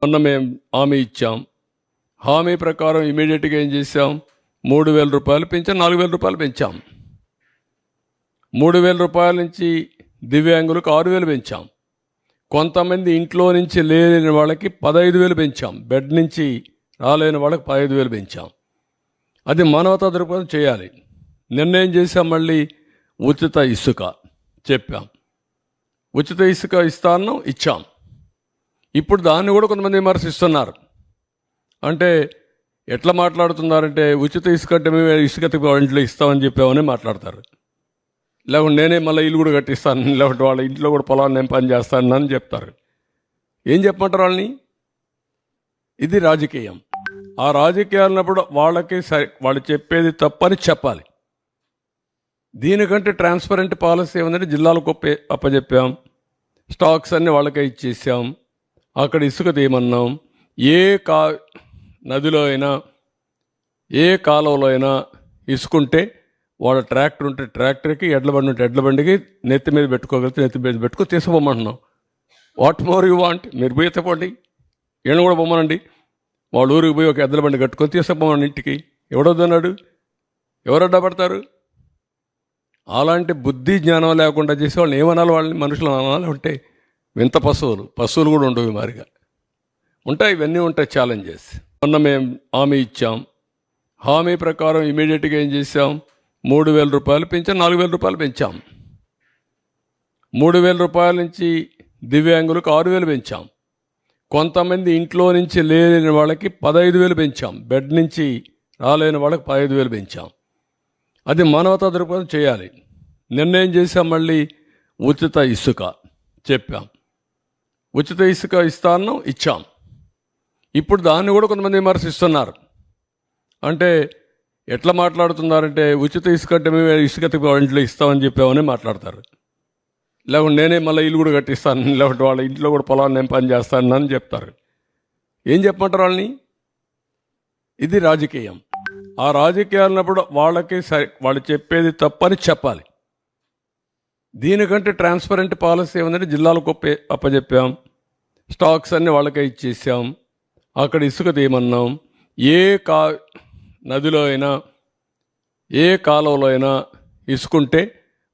మొన్న మేము హామీ ఇచ్చాం. హామీ ప్రకారం ఇమీడియట్గా ఏం చేశాం, 3,000 రూపాయలు పెంచాం, 4,000 రూపాయలు పెంచాం. 3,000 రూపాయల నుంచి దివ్యాంగులకు 6,000 పెంచాం. కొంతమంది ఇంట్లో నుంచి లేని వాళ్ళకి 15,000 పెంచాం. బెడ్ నుంచి రాలేని వాళ్ళకి 15,000 పెంచాం. అది మానవతా దృక్పథం చేయాలి. నిర్ణయం చేశాం. మళ్ళీ ఉచిత ఇసుక చెప్పాం. ఉచిత ఇసుక ఇస్తాను ఇచ్చాం. ఇప్పుడు దాన్ని కూడా కొంతమంది విమర్శిస్తున్నారు. అంటే ఎట్లా మాట్లాడుతున్నారంటే, ఉచిత ఇసుక అంటే మేము ఇసుక ఇంట్లో ఇస్తామని చెప్పామని మాట్లాడతారు. లేకుంటే నేనే మళ్ళీ ఇల్లు కూడా కట్టిస్తాను, లేకుంటే వాళ్ళ ఇంట్లో కూడా పొలాన్ని నేను పని చేస్తాను అని చెప్తారు. ఏం చెప్పమంటారు వాళ్ళని? ఇది రాజకీయం. ఆ రాజకీయాలన్నప్పుడు వాళ్ళకి వాళ్ళు చెప్పేది తప్పని చెప్పాలి. దీనికంటే ట్రాన్స్పరెంట్ పాలసీ ఏమందంటే, జిల్లాలకు అప్పచెప్పాం, స్టాక్స్ అన్నీ వాళ్ళకే ఇచ్చేసాం, అక్కడ ఇసుక తీయమన్నాం. ఏ నదిలో అయినా ఏ కాలువలో అయినా ఇసుకుంటే వాళ్ళ ట్రాక్టర్ ఉంటే ట్రాక్టర్కి, ఎడ్ల బండి ఉంటే ఎడ్ల బండికి నెత్తి మీద పెట్టుకోగలిగితే నెత్తి మీద పెట్టుకో తీసుకుపోమంటున్నాం. What more you want? మీరు పోయి ఎత్తపోండి, ఈయన కూడా పొమ్మనండి. వాళ్ళ ఊరికి పోయి ఒక ఎద్దుల బండి కట్టుకొని తీసుకుపోమని ఇంటికి. ఎవడొద్దన్నాడు? ఎవరు అడ్డపడతారు? అలాంటి బుద్ధి జ్ఞానం లేకుండా చేసే వాళ్ళని ఏమనాలి? వాళ్ళని మనుషులు అనాలి? ఉంటే వింత పశువులు కూడా ఉండవు మారిగా ఉంటాయి. ఇవన్నీ ఉంటాయి ఛాలెంజెస్. మొన్న మేము హామీ ఇచ్చాం. హామీ ప్రకారం ఇమీడియట్గా ఏం చేసాం, 3,000 రూపాయలు పెంచాం, 4,000 రూపాయలు పెంచాం. 3,000 రూపాయల నుంచి దివ్యాంగులకు 6,000 పెంచాం. కొంతమంది ఇంట్లో నుంచి లేని వాళ్ళకి 15,000 పెంచాం. బెడ్ నుంచి రాలేని వాళ్ళకి 15,000 పెంచాం. అది మానవతా దృక్పథం చేయాలి. నిర్ణయం చేశాం. మళ్ళీ ఉచిత ఇసుక చెప్పాం. ఉచిత ఇసుక ఇస్తాను ఇచ్చాం. ఇప్పుడు దాన్ని కూడా కొంతమంది విమర్శిస్తున్నారు. అంటే ఎట్లా మాట్లాడుతున్నారంటే, ఉచిత ఇసుక అంటే మేము ఇసుక ఇంట్లో ఇస్తామని చెప్పామని మాట్లాడతారు. లేకుంటే నేనే మళ్ళీ ఇల్లు కూడా కట్టిస్తాను, లేకుంటే వాళ్ళ ఇంట్లో కూడా పొలాన్ని నేను పని చేస్తాను అని చెప్తారు. ఏం చెప్పమంటారు వాళ్ళని? ఇది రాజకీయం. ఆ రాజకీయాలన్నప్పుడు వాళ్ళకి వాళ్ళు చెప్పేది తప్పని చెప్పాలి. దీనికంటే ట్రాన్స్పరెంట్ పాలసీ ఏమందంటే, జిల్లాలకు అప్పచెప్పాం, స్టాక్స్ అన్నీ వాళ్ళకే ఇచ్చేసాం, అక్కడ ఇసుక తీయమన్నాం. ఏ నదిలో అయినా ఏ కాలువలో అయినా ఇసుకుంటే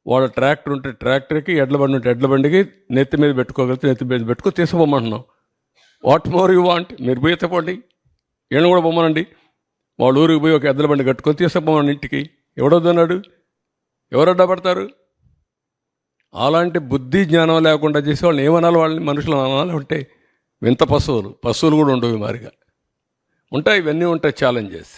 వాళ్ళ ట్రాక్టర్ ఉంటే ట్రాక్టర్కి, ఎడ్ల బండి ఉంటే ఎడ్ల బండికి నెత్తి మీద పెట్టుకోగలిగితే నెత్తి మీద పెట్టుకో తీసుకుపోమంటున్నాం. What more you want? మీరు పోయి ఎత్తపోండి, ఈయన కూడా పొమ్మనండి. వాళ్ళ ఊరికి పోయి ఒక ఎద్దుల బండి కట్టుకొని తీసుకుపోమని ఇంటికి. ఎవడొద్దన్నాడు? ఎవరు అడ్డపడతారు? అలాంటి బుద్ధి జ్ఞానం లేకుండా చేసే వాళ్ళని ఏమనాలి? వాళ్ళని మనుషులు అనాలి? ఉంటే వింత పశువులు కూడా ఉండవు మారిగా ఉంటాయి. ఇవన్నీ ఉంటాయి ఛాలెంజెస్.